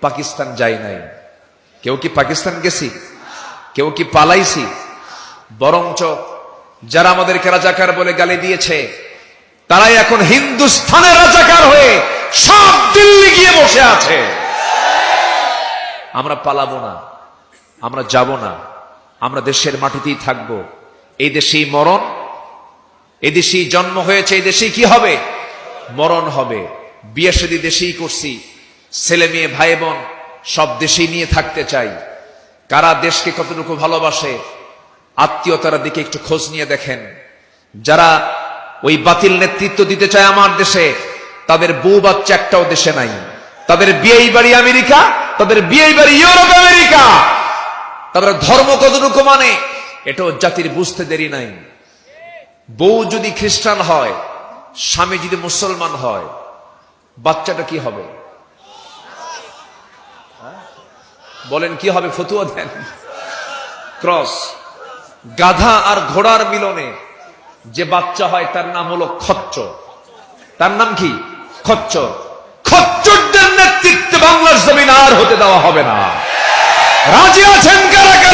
পাকিস্তান যাই নাই। কেউ কি পাকিস্তান গেছি? কেউ কি পালাইছি? বরঞ্চ যারা আমাদেরকে রাজাকার বলে গালি দিয়েছে তারাই এখন হিন্দুস্তানের রাজাকার হয়ে সব দিল্লি গিয়ে বসে আছে। আমরা পালাবো না, আমরা যাব না, আমরা দেশের মাটিতেই থাকবো। এই দেশেই মরণ, এই দেশেই জন্ম হয়েছে, এই দেশেই কি হবে? মরণ হবে। বিয়ে শাদী দেশেই করছি, ছেলে মেয়ে ভাই বোন সব দেশেই নিয়ে থাকতে চাই। কারা দেশকে কতটুকু ভালোবাসে আত্মীয়তার দিকে একটু খোঁজ নিয়ে দেখেন। যারা ওই বাতিল নেতৃত্ব দিতে চায় আমার দেশে, তাদের বউ বাচ্চা একটাও দেশে নাই। তাদের বিয়েই বাড়ি আমেরিকা, তাদের বিয়েই বাড়ি ইউরোপ আমেরিকা। তাদের ধর্ম কতটুকু মানে এটাও জাতির বুঝতে দেরি নাই। বউ যদি খ্রিস্টান হয়, স্বামী যদি মুসলমান হয়, বাচ্চাটা কি হবে? বলেন কি হবে? ফতুয়া দেন। ক্রস। গাধা আর ঘোড়ার মিলনে যে বাচ্চা হয় তার নাম হলো খচ্চর। তার নাম কি? খচ্চর। খচ্চরদের নেতৃত্বে বাংলার জমিন আর হতে দেওয়া হবে না। রাজি আছেন কারা?